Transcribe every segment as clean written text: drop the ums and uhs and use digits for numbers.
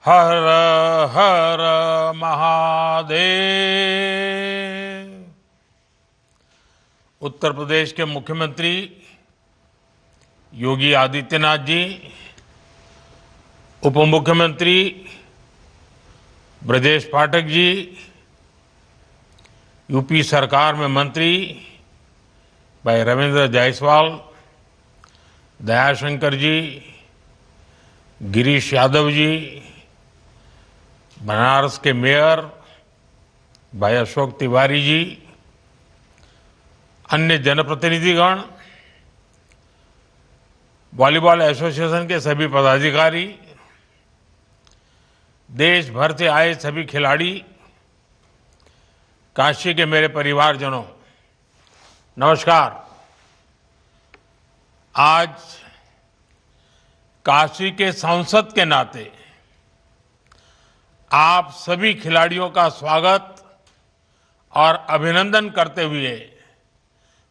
हर हर महादेव। उत्तर प्रदेश के मुख्यमंत्री योगी आदित्यनाथ जी, उप मुख्यमंत्री ब्रजेश पाठक जी, यूपी सरकार में मंत्री भाई रविंद्र जायसवाल, दयाशंकर जी, गिरीश यादव जी, बनारस के मेयर भाई अशोक तिवारी जी, अन्य जनप्रतिनिधिगण, वॉलीबॉल एसोसिएशन के सभी पदाधिकारी, देश भर से आए सभी खिलाड़ी, काशी के मेरे परिवारजनों, नमस्कार। आज काशी के सांसद के नाते आप सभी खिलाड़ियों का स्वागत और अभिनंदन करते हुए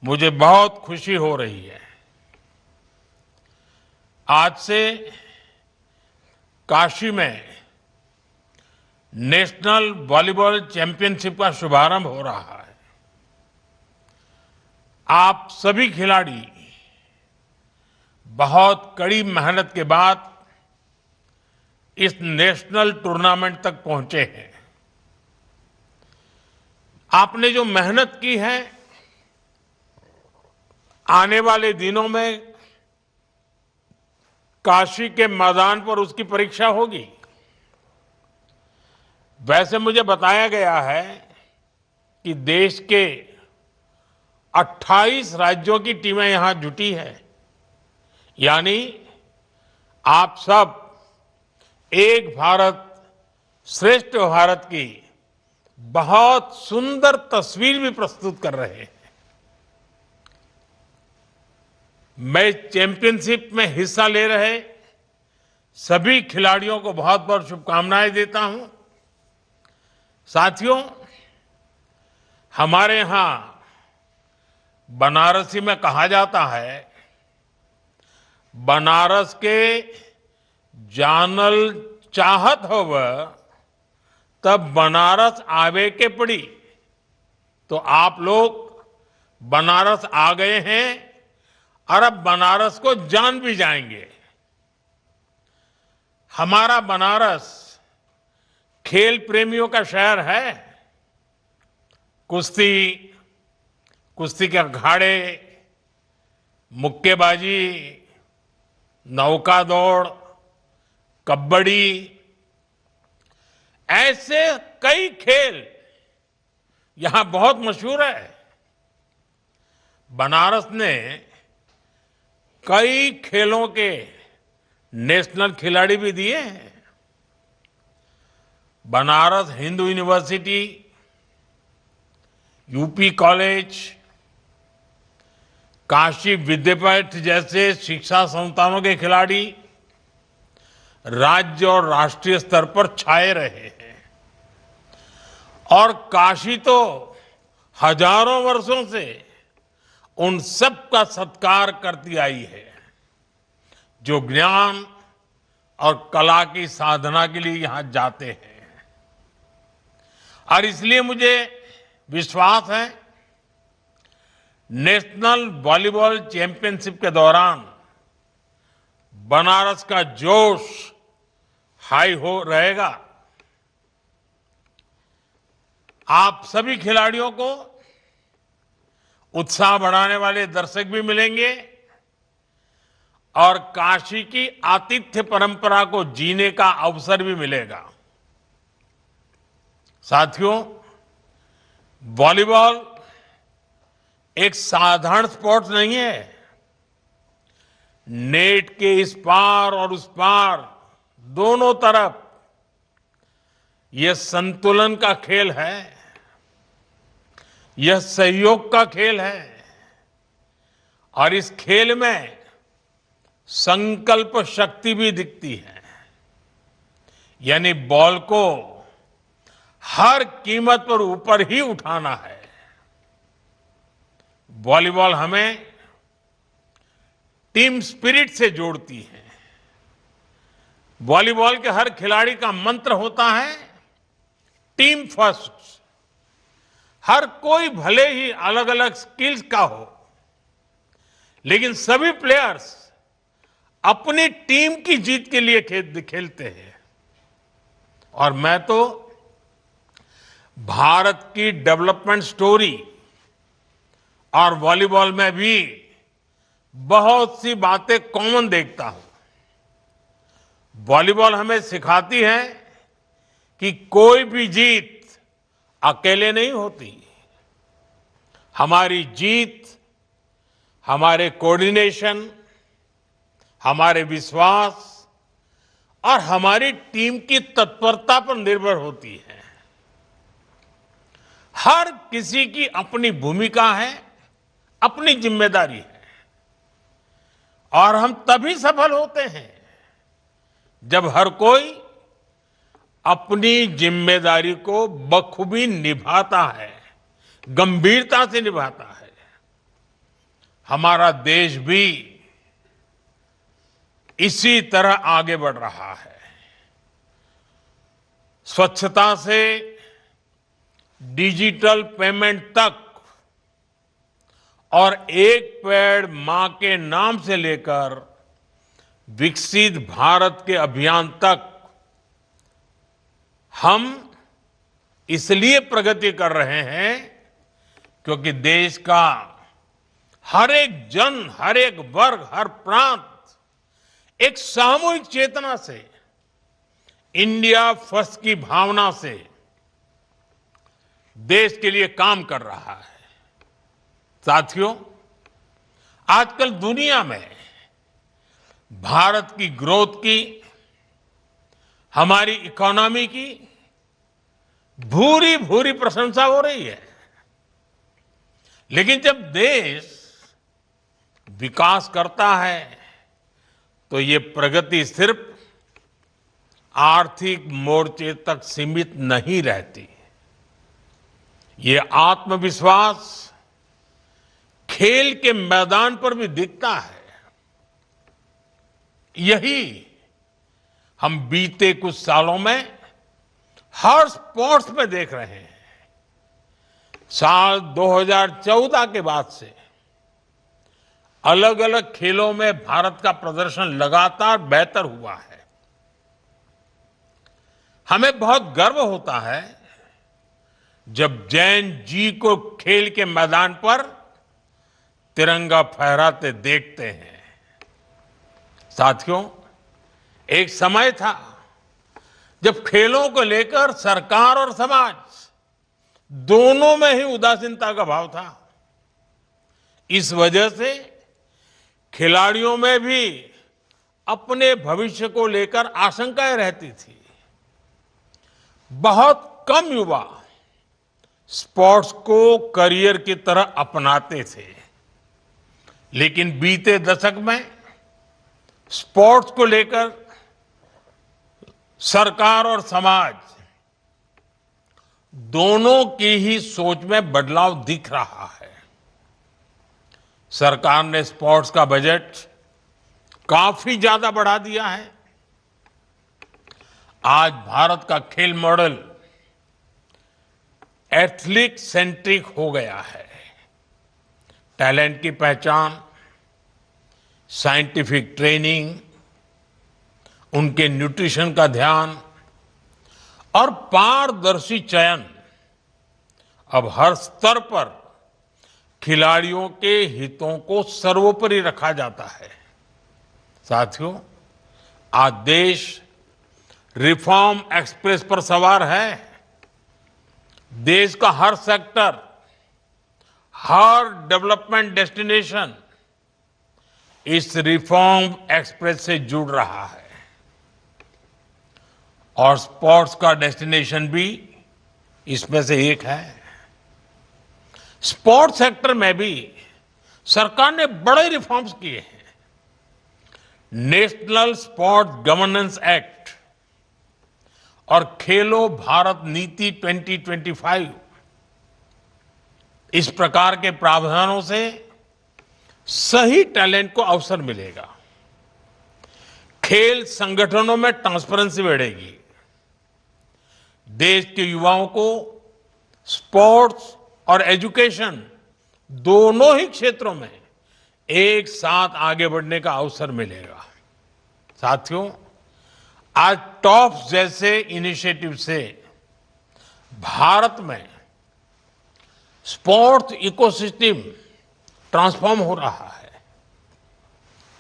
मुझे बहुत खुशी हो रही है। आज से काशी में नेशनल वॉलीबॉल चैंपियनशिप का शुभारंभ हो रहा है। आप सभी खिलाड़ी बहुत कड़ी मेहनत के बाद इस नेशनल टूर्नामेंट तक पहुंचे हैं। आपने जो मेहनत की है, आने वाले दिनों में काशी के मैदान पर उसकी परीक्षा होगी। वैसे मुझे बताया गया है कि देश के 28 राज्यों की टीमें यहां जुटी है, यानी आप सब एक भारत श्रेष्ठ भारत की बहुत सुंदर तस्वीर भी प्रस्तुत कर रहे हैं। मैं चैंपियनशिप में हिस्सा ले रहे सभी खिलाड़ियों को बहुत बहुत शुभकामनाएं देता हूं। साथियों, हमारे यहां बनारसी में कहा जाता है, बनारस के जानल चाहत होव तब बनारस आवे के पड़ी। तो आप लोग बनारस आ गए हैं और अब बनारस को जान भी जाएंगे। हमारा बनारस खेल प्रेमियों का शहर है। कुश्ती, कुश्ती के अखाड़े, मुक्केबाजी, नौका दौड़, कबड्डी, ऐसे कई खेल यहां बहुत मशहूर है। बनारस ने कई खेलों के नेशनल खिलाड़ी भी दिए हैं। Banaras Hindu university, UP college, Kashi Vidyapith जैसे शिक्षा संस्थानों के खिलाड़ी राज्य और राष्ट्रीय स्तर पर छाए रहे हैं। और काशी तो हजारों वर्षों से उन सब का सत्कार करती आई है जो ज्ञान और कला की साधना के लिए यहां जाते हैं। और इसलिए मुझे विश्वास है, नेशनल वॉलीबॉल चैंपियनशिप के दौरान बनारस का जोश हाई हो रहेगा। आप सभी खिलाड़ियों को उत्साह बढ़ाने वाले दर्शक भी मिलेंगे और काशी की आतिथ्य परंपरा को जीने का अवसर भी मिलेगा। साथियों, वॉलीबॉल एक साधारण स्पोर्ट्स नहीं है। नेट के इस पार और उस पार दोनों तरफ यह संतुलन का खेल है, यह सहयोग का खेल है और इस खेल में संकल्प शक्ति भी दिखती है। यानी बॉल को हर कीमत पर ऊपर ही उठाना है। वॉलीबॉल हमें टीम स्पिरिट से जोड़ती है। वॉलीबॉल के हर खिलाड़ी का मंत्र होता है टीम फर्स्ट। हर कोई भले ही अलग अलग स्किल्स का हो, लेकिन सभी प्लेयर्स अपनी टीम की जीत के लिए खेलते हैं। और मैं तो भारत की डेवलपमेंट स्टोरी और वॉलीबॉल में भी बहुत सी बातें कॉमन देखता हूं। वॉलीबॉल हमें सिखाती है कि कोई भी जीत अकेले नहीं होती। हमारी जीत हमारे कोऑर्डिनेशन, हमारे विश्वास और हमारी टीम की तत्परता पर निर्भर होती है। हर किसी की अपनी भूमिका है, अपनी जिम्मेदारी है, और हम तभी सफल होते हैं जब हर कोई अपनी जिम्मेदारी को बखूबी निभाता है, गंभीरता से निभाता है। हमारा देश भी इसी तरह आगे बढ़ रहा है। स्वच्छता से डिजिटल पेमेंट तक और एक पेड़ मां के नाम से लेकर विकसित भारत के अभियान तक हम इसलिए प्रगति कर रहे हैं क्योंकि देश का हर एक जन, हर एक वर्ग, हर प्रांत एक सामूहिक चेतना से, इंडिया फर्स्ट की भावना से देश के लिए काम कर रहा है। साथियों, आजकल दुनिया में भारत की ग्रोथ की, हमारी इकोनॉमी की भूरी भूरी प्रशंसा हो रही है। लेकिन जब देश विकास करता है तो ये प्रगति सिर्फ आर्थिक मोर्चे तक सीमित नहीं रहती। ये आत्मविश्वास खेल के मैदान पर भी दिखता है। यही हम बीते कुछ सालों में हर स्पोर्ट्स में देख रहे हैं। साल 2014 के बाद से अलग अलग खेलों में भारत का प्रदर्शन लगातार बेहतर हुआ है। हमें बहुत गर्व होता है जब जैन जी को खेल के मैदान पर तिरंगा फहराते देखते हैं। साथियों, एक समय था जब खेलों को लेकर सरकार और समाज दोनों में ही उदासीनता का भाव था। इस वजह से खिलाड़ियों में भी अपने भविष्य को लेकर आशंकाएं रहती थी। बहुत कम युवा स्पोर्ट्स को करियर की तरह अपनाते थे। लेकिन बीते दशक में स्पोर्ट्स को लेकर सरकार और समाज दोनों की ही सोच में बदलाव दिख रहा है। सरकार ने स्पोर्ट्स का बजट काफी ज्यादा बढ़ा दिया है। आज भारत का खेल मॉडल एथलीट सेंट्रिक हो गया है। टैलेंट की पहचान, साइंटिफिक ट्रेनिंग, उनके न्यूट्रिशन का ध्यान और पारदर्शी चयन अब हर स्तर पर खिलाड़ियों के हितों को सर्वोपरि रखा जाता है। साथियों, आज देश रिफॉर्म एक्सप्रेस पर सवार है। देश का हर सेक्टर, हर डेवलपमेंट डेस्टिनेशन इस रिफॉर्म एक्सप्रेस से जुड़ रहा है और स्पोर्ट्स का डेस्टिनेशन भी इसमें से एक है। स्पोर्ट्स सेक्टर में भी सरकार ने बड़े रिफॉर्म्स किए हैं। नेशनल स्पोर्ट्स गवर्नेंस एक्ट और खेलो भारत नीति 2025, इस प्रकार के प्रावधानों से सही टैलेंट को अवसर मिलेगा। खेल संगठनों में ट्रांसपेरेंसी बढ़ेगी। देश के युवाओं को स्पोर्ट्स और एजुकेशन दोनों ही क्षेत्रों में एक साथ आगे बढ़ने का अवसर मिलेगा। साथियों, आज टॉप्स जैसे इनिशिएटिव से भारत में स्पोर्ट्स इकोसिस्टम ट्रांसफॉर्म हो रहा है।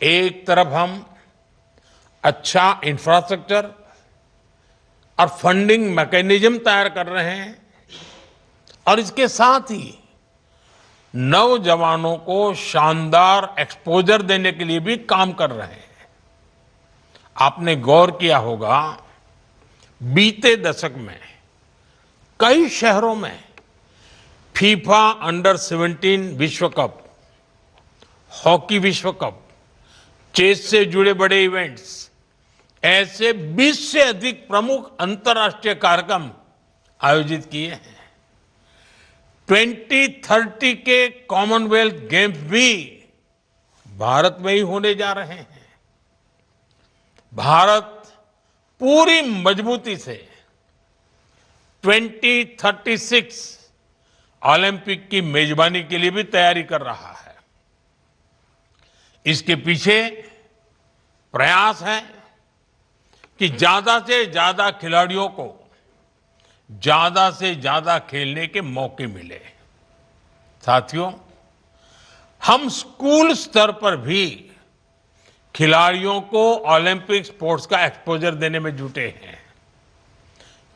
एक तरफ हम अच्छा इंफ्रास्ट्रक्चर और फंडिंग मैकेनिज्म तैयार कर रहे हैं और इसके साथ ही नौजवानों को शानदार एक्सपोजर देने के लिए भी काम कर रहे हैं। आपने गौर किया होगा, बीते दशक में कई शहरों में फीफा अंडर 17 विश्व कप, हॉकी विश्व कप, चेस से जुड़े बड़े इवेंट्स, ऐसे 20 से अधिक प्रमुख अंतर्राष्ट्रीय कार्यक्रम आयोजित किए हैं। 2030 के कॉमनवेल्थ गेम्स भी भारत में ही होने जा रहे हैं। भारत पूरी मजबूती से 2036 ओलंपिक की मेजबानी के लिए भी तैयारी कर रहा है। इसके पीछे प्रयास है कि ज्यादा से ज्यादा खिलाड़ियों को ज्यादा से ज्यादा खेलने के मौके मिले। साथियों, हम स्कूल स्तर पर भी खिलाड़ियों को ओलंपिक स्पोर्ट्स का एक्सपोजर देने में जुटे हैं।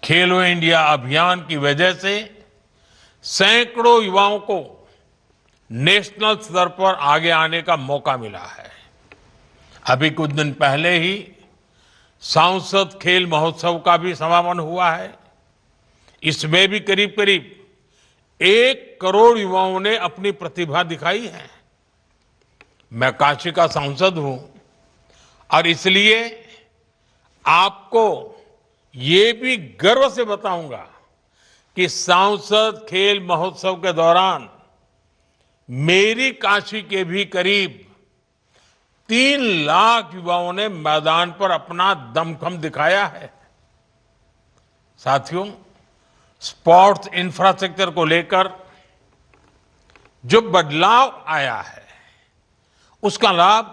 खेलो इंडिया अभियान की वजह से सैकड़ों युवाओं को नेशनल स्तर पर आगे आने का मौका मिला है। अभी कुछ दिन पहले ही सांसद खेल महोत्सव का भी समापन हुआ है। इसमें भी करीब करीब 1 करोड़ युवाओं ने अपनी प्रतिभा दिखाई है। मैं काशी का सांसद हूं और इसलिए आपको ये भी गर्व से बताऊंगा कि सांसद खेल महोत्सव के दौरान मेरी काशी के भी करीब 3 लाख युवाओं ने मैदान पर अपना दमखम दिखाया है। साथियों, स्पोर्ट्स इंफ्रास्ट्रक्चर को लेकर जो बदलाव आया है उसका लाभ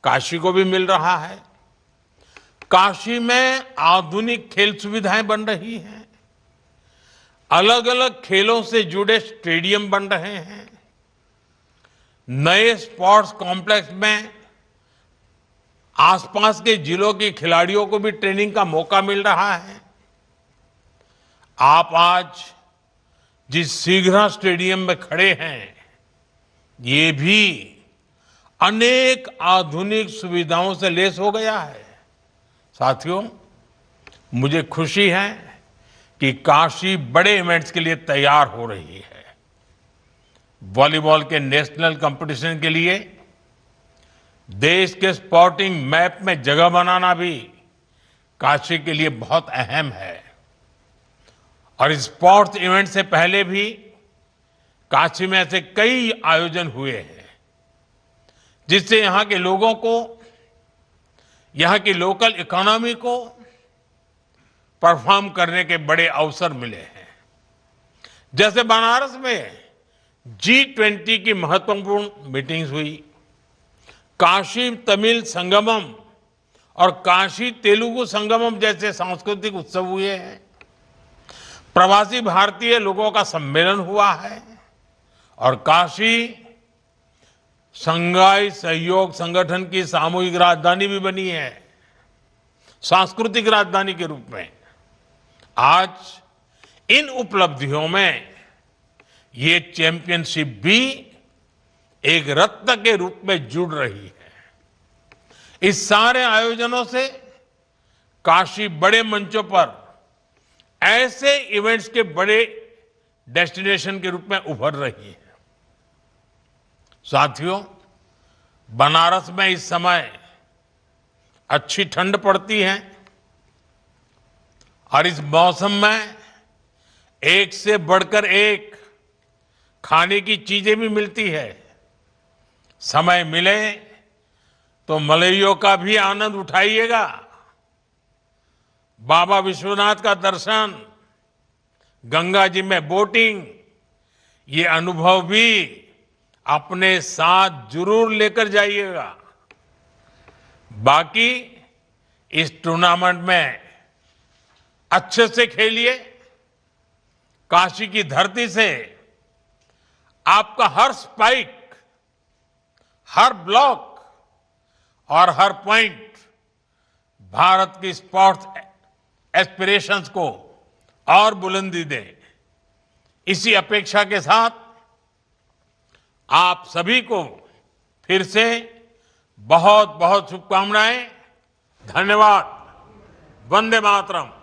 काशी को भी मिल रहा है। काशी में आधुनिक खेल सुविधाएं बन रही हैं, अलग अलग खेलों से जुड़े स्टेडियम बन रहे हैं, नए स्पोर्ट्स कॉम्प्लेक्स में आसपास के जिलों के खिलाड़ियों को भी ट्रेनिंग का मौका मिल रहा है। आप आज जिस सीघ्रा स्टेडियम में खड़े हैं, ये भी अनेक आधुनिक सुविधाओं से लैस हो गया है। साथियों, मुझे खुशी है कि काशी बड़े इवेंट्स के लिए तैयार हो रही है। वॉलीबॉल के नेशनल कंपटीशन के लिए देश के स्पोर्टिंग मैप में जगह बनाना भी काशी के लिए बहुत अहम है। और इस स्पोर्ट्स इवेंट से पहले भी काशी में ऐसे कई आयोजन हुए हैं जिससे यहां के लोगों को, यहां की लोकल इकोनॉमी को परफॉर्म करने के बड़े अवसर मिले हैं। जैसे बनारस में G20 की महत्वपूर्ण मीटिंग्स हुई, काशी तमिल संगमम और काशी तेलुगु संगमम जैसे सांस्कृतिक उत्सव हुए हैं, प्रवासी भारतीय लोगों का सम्मेलन हुआ है और काशी शंघाई सहयोग संगठन की सामूहिक राजधानी भी बनी है, सांस्कृतिक राजधानी के रूप में। आज इन उपलब्धियों में ये चैंपियनशिप भी एक रत्न के रूप में जुड़ रही है। इस सारे आयोजनों से काशी बड़े मंचों पर ऐसे इवेंट्स के बड़े डेस्टिनेशन के रूप में उभर रही है। साथियों, बनारस में इस समय अच्छी ठंड पड़ती है और इस मौसम में एक से बढ़कर एक खाने की चीजें भी मिलती है। समय मिले तो मलइयों का भी आनंद उठाइएगा। बाबा विश्वनाथ का दर्शन, गंगा जी में बोटिंग, ये अनुभव भी अपने साथ जरूर लेकर जाइएगा। बाकी इस टूर्नामेंट में अच्छे से खेलिए। काशी की धरती से आपका हर स्पाइक, हर ब्लॉक और हर पॉइंट भारत की स्पोर्ट्स एस्पिरेशंस को और बुलंदी दे। इसी अपेक्षा के साथ आप सभी को फिर से बहुत बहुत शुभकामनाएं। धन्यवाद। वंदे मातरम।